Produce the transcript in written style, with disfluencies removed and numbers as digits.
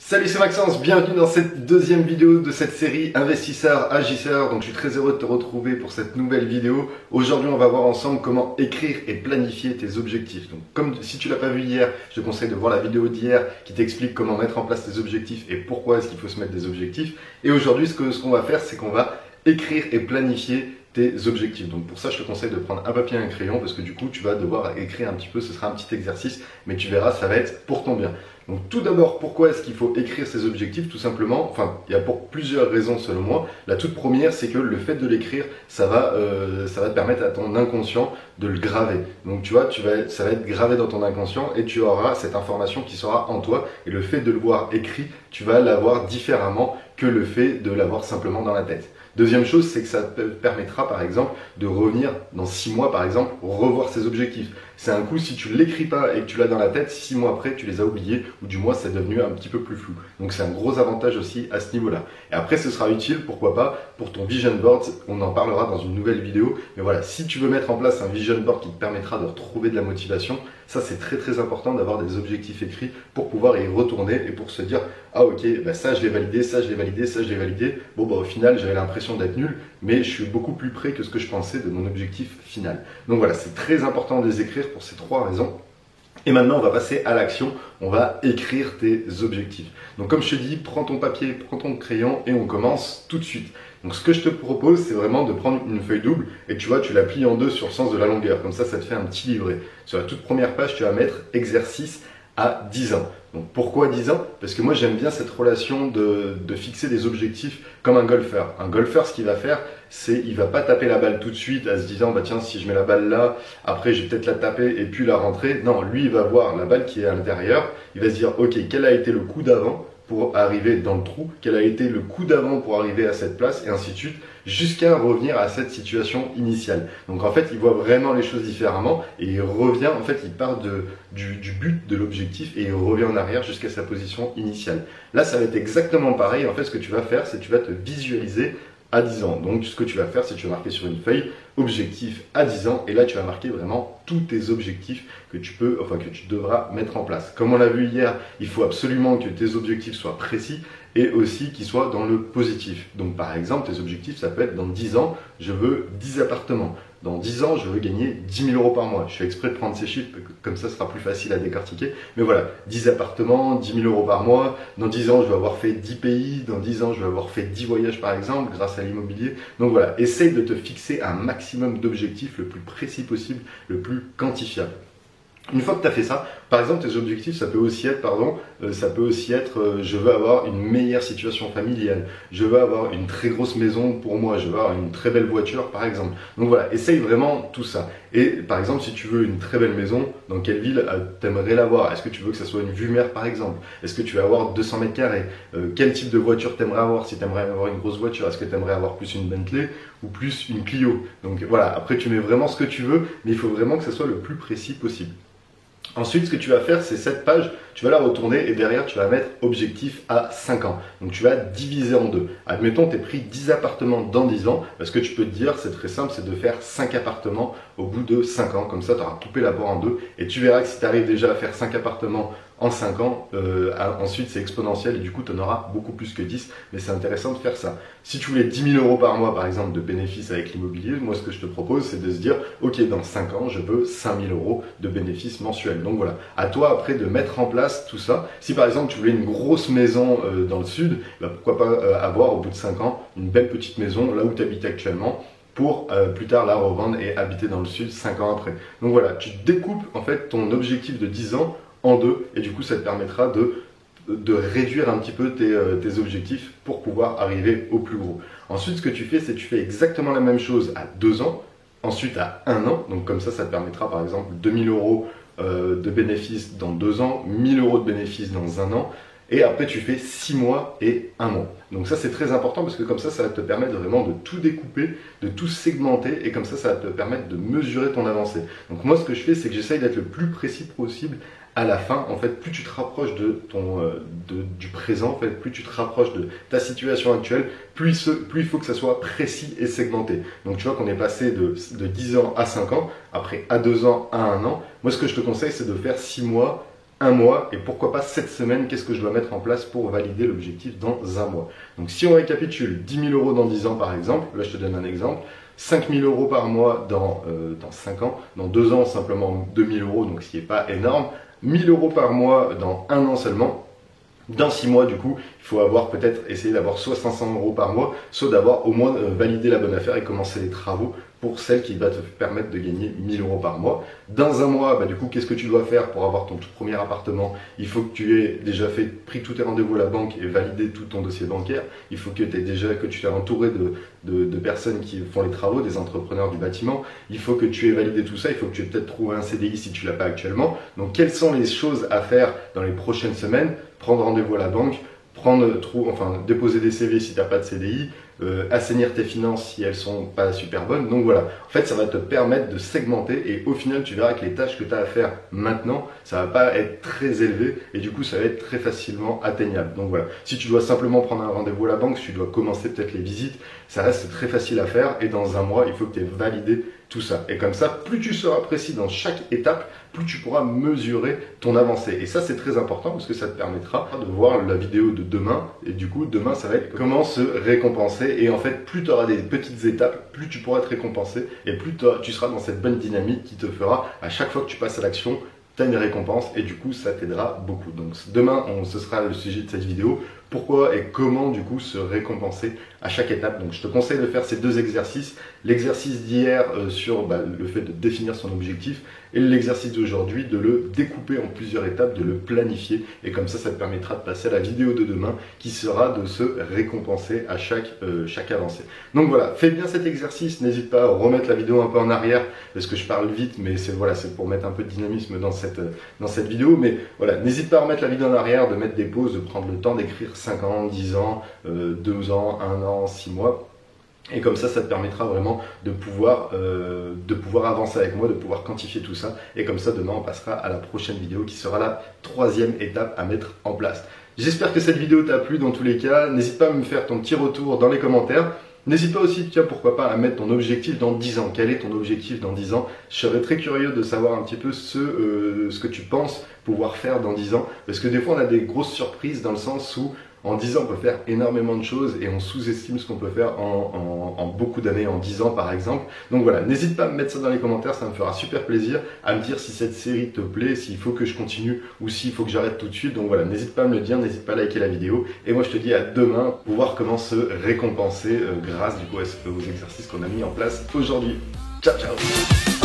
Salut, c'est Maxence, bienvenue dans cette deuxième vidéo de cette série Investisseurs, Agisseurs. Donc je suis très heureux de te retrouver pour cette nouvelle vidéo. Aujourd'hui on va voir ensemble comment écrire et planifier tes objectifs. Donc comme si tu l'as pas vu hier, je te conseille de voir la vidéo d'hier qui t'explique comment mettre en place tes objectifs et pourquoi est-ce qu'il faut se mettre des objectifs. Et aujourd'hui ce qu'on va faire, c'est qu'on va écrire et planifier tes objectifs. Donc pour ça je te conseille de prendre un papier et un crayon parce que du coup tu vas devoir écrire un petit peu, ce sera un petit exercice, mais tu verras, ça va être pour ton bien. Donc tout d'abord, pourquoi est-ce qu'il faut écrire ses objectifs? Tout simplement, enfin il y a pour plusieurs raisons selon moi. La toute première, c'est que le fait de l'écrire, ça va te permettre à ton inconscient de le graver. Donc tu vois, ça va être gravé dans ton inconscient et tu auras cette information qui sera en toi. Et le fait de le voir écrit, tu vas l'avoir différemment que le fait de l'avoir simplement dans la tête. Deuxième chose, c'est que ça te permettra par exemple de revenir dans 6 mois par exemple, revoir ses objectifs. C'est un coup, si tu ne l'écris pas et que tu l'as dans la tête, 6 mois après tu les as oubliés ou du moins c'est devenu un petit peu plus flou. Donc c'est un gros avantage aussi à ce niveau-là. Et après ce sera utile, pourquoi pas, pour ton vision board, on en parlera dans une nouvelle vidéo. Mais voilà, si tu veux mettre en place un vision board qui te permettra de retrouver de la motivation, ça c'est très important d'avoir des objectifs écrits pour pouvoir y retourner et pour se dire ah ok, bah ça je l'ai validé, ça je l'ai validé, ça je l'ai validé. Bon bah au final j'avais l'impression d'être nul, mais je suis beaucoup plus près que ce que je pensais de mon objectif final. Donc voilà, c'est très important de les écrire pour ces 3 raisons. Et maintenant, on va passer à l'action. On va écrire tes objectifs. Donc, comme je te dis, prends ton papier, prends ton crayon et on commence tout de suite. Donc, ce que je te propose, c'est vraiment de prendre une feuille double et tu vois, tu la plies en deux sur le sens de la longueur. Comme ça te fait un petit livret. Sur la toute première page, tu vas mettre exercice à 10 ans. Donc pourquoi 10 ans? Parce que moi j'aime bien cette relation de fixer des objectifs comme un golfeur. Un golfeur, ce qu'il va faire, c'est il va pas taper la balle tout de suite à se disant bah tiens si je mets la balle là, après je vais peut-être la taper et puis la rentrer. Non, lui il va voir la balle qui est à l'intérieur, il va se dire ok, quel a été le coup d'avant pour arriver dans le trou, quel a été le coup d'avant pour arriver à cette place et ainsi de suite, jusqu'à revenir à cette situation initiale. Donc en fait, il voit vraiment les choses différemment et il revient, en fait, il part du but de l'objectif et il revient en arrière jusqu'à sa position initiale. Là, ça va être exactement pareil. En fait, ce que tu vas faire, c'est que tu vas te visualiser à 10 ans. Donc ce que tu vas faire, c'est que tu vas marquer sur une feuille objectif à 10 ans et là tu vas marquer vraiment tous tes objectifs que tu devras mettre en place. Comme on l'a vu hier, il faut absolument que tes objectifs soient précis et aussi qu'ils soient dans le positif. Donc par exemple, tes objectifs, ça peut être dans 10 ans, je veux 10 appartements. Dans 10 ans, je veux gagner 10 000 € par mois. Je fais exprès de prendre ces chiffres, comme ça sera plus facile à décortiquer. Mais voilà, 10 appartements, 10 000 € par mois. Dans 10 ans, je vais avoir fait 10 pays. Dans 10 ans, je vais avoir fait 10 voyages par exemple, grâce à l'immobilier. Donc voilà, essaye de te fixer un maximum d'objectifs le plus précis possible, le plus quantifiable. Une fois que tu as fait ça, par exemple, tes objectifs, ça peut aussi être, je veux avoir une meilleure situation familiale, je veux avoir une très grosse maison pour moi, je veux avoir une très belle voiture, par exemple. Donc voilà, essaye vraiment tout ça. Et par exemple, si tu veux une très belle maison, dans quelle ville t'aimerais l'avoir? Est-ce que tu veux que ça soit une vue mer, par exemple? Est-ce que tu veux avoir 200 mètres carrés? Quel type de voiture t'aimerais avoir? Si t'aimerais avoir une grosse voiture, est-ce que t'aimerais avoir plus une Bentley ou plus une Clio? Donc voilà, après tu mets vraiment ce que tu veux, mais il faut vraiment que ça soit le plus précis possible. Ensuite, ce que tu vas faire, c'est cette page, tu vas la retourner et derrière, tu vas mettre objectif à 5 ans. Donc, tu vas diviser en deux. Admettons, tu as pris 10 appartements dans 10 ans. Ce que tu peux te dire, c'est très simple, c'est de faire 5 appartements au bout de 5 ans. Comme ça, tu auras coupé la poire en deux. Et tu verras que si tu arrives déjà à faire 5 appartements en 5 ans, ensuite c'est exponentiel et du coup tu en auras beaucoup plus que 10, mais c'est intéressant de faire ça. Si tu voulais 10 000 € par mois par exemple de bénéfices avec l'immobilier, moi ce que je te propose c'est de se dire ok, dans 5 ans je veux 5 000 € de bénéfices mensuels. Donc voilà, à toi après de mettre en place tout ça. Si par exemple tu voulais une grosse maison dans le sud, bah, pourquoi pas avoir au bout de 5 ans une belle petite maison là où tu habites actuellement, pour plus tard la revendre et habiter dans le sud 5 ans après. Donc voilà, tu découpes en fait ton objectif de 10 ans en deux et du coup ça te permettra de réduire un petit peu tes objectifs pour pouvoir arriver au plus gros. Ensuite ce que tu fais, c'est que tu fais exactement la même chose à 2 ans, ensuite à 1 an, donc comme ça te permettra par exemple 2 000 € de bénéfices dans 2 ans, 1 000 € de bénéfices dans 1 an. Et après, tu fais 6 mois et 1 mois. Donc ça, c'est très important parce que comme ça va te permettre vraiment de tout découper, de tout segmenter et comme ça va te permettre de mesurer ton avancée. Donc moi, ce que je fais, c'est que j'essaye d'être le plus précis possible à la fin. En fait, plus tu te rapproches du présent, en fait, plus tu te rapproches de ta situation actuelle, plus il faut que ça soit précis et segmenté. Donc tu vois qu'on est passé de 10 ans à 5 ans, après à 2 ans à 1 an. Moi, ce que je te conseille, c'est de faire 6 mois un mois et pourquoi pas 7 semaines, qu'est-ce que je dois mettre en place pour valider l'objectif dans un mois. Donc si on récapitule, 10 000 € dans 10 ans par exemple, là je te donne un exemple, 5 000 € par mois dans 5 ans, dans 2 ans simplement 2 000 €, donc ce qui n'est pas énorme, 1 000 € par mois dans 1 an seulement. Dans 6 mois, du coup, il faut avoir peut-être essayé d'avoir soit 500 € par mois, soit d'avoir au moins validé la bonne affaire et commencer les travaux pour celle qui va te permettre de gagner 1 000 € par mois. Dans un mois, du coup, qu'est-ce que tu dois faire pour avoir ton tout premier appartement? Il faut que tu aies déjà pris tous tes rendez-vous à la banque et validé tout ton dossier bancaire. Il faut que tu t'es entouré de personnes qui font les travaux, des entrepreneurs du bâtiment. Il faut que tu aies validé tout ça. Il faut que tu aies peut-être trouvé un CDI si tu ne l'as pas actuellement. Donc, quelles sont les choses à faire dans les prochaines semaines? Prendre rendez-vous à la banque, déposer des CV si tu n'as pas de CDI, assainir tes finances si elles sont pas super bonnes. Donc voilà, en fait ça va te permettre de segmenter et au final tu verras que les tâches que tu as à faire maintenant, ça va pas être très élevé et du coup ça va être très facilement atteignable. Donc voilà, si tu dois simplement prendre un rendez-vous à la banque, si tu dois commencer peut-être les visites, ça reste très facile à faire et dans un mois il faut que tu aies validé tout ça. Et comme ça, plus tu seras précis dans chaque étape, plus tu pourras mesurer ton avancée. Et ça, c'est très important parce que ça te permettra de voir la vidéo de demain. Et du coup, demain, ça va être comment se récompenser. Et en fait, plus tu auras des petites étapes, plus tu pourras te récompenser et plus tu seras dans cette bonne dynamique qui te fera, à chaque fois que tu passes à l'action, tu as une récompense et du coup ça t'aidera beaucoup. Donc demain ce sera le sujet de cette vidéo, pourquoi et comment du coup se récompenser à chaque étape. Donc je te conseille de faire ces deux exercices, l'exercice d'hier sur le fait de définir son objectif et l'exercice d'aujourd'hui de le découper en plusieurs étapes, de le planifier et comme ça te permettra de passer à la vidéo de demain qui sera de se récompenser à chaque avancée. Donc voilà, fais bien cet exercice, n'hésite pas à remettre la vidéo un peu en arrière parce que je parle vite mais c'est pour mettre un peu de dynamisme dans cette vidéo, mais voilà, n'hésite pas à remettre la vidéo en arrière, de mettre des pauses, de prendre le temps d'écrire 5 ans, 10 ans, 2 ans, 1 an, 6 mois. Et comme ça te permettra vraiment de pouvoir avancer avec moi, de pouvoir quantifier tout ça. Et comme ça, demain, on passera à la prochaine vidéo qui sera la 3e étape à mettre en place. J'espère que cette vidéo t'a plu dans tous les cas. N'hésite pas à me faire ton petit retour dans les commentaires. N'hésite pas aussi, tiens, pourquoi pas, à mettre ton objectif dans 10 ans. Quel est ton objectif dans 10 ans? Je serais très curieux de savoir un petit peu ce que tu penses pouvoir faire dans 10 ans. Parce que des fois, on a des grosses surprises dans le sens où en 10 ans, on peut faire énormément de choses et on sous-estime ce qu'on peut faire en beaucoup d'années, en 10 ans par exemple. Donc voilà, n'hésite pas à me mettre ça dans les commentaires, ça me fera super plaisir à me dire si cette série te plaît, s'il faut que je continue ou s'il faut que j'arrête tout de suite. Donc voilà, n'hésite pas à me le dire, n'hésite pas à liker la vidéo. Et moi je te dis à demain pour voir comment se récompenser grâce du coup aux exercices qu'on a mis en place aujourd'hui. Ciao ciao!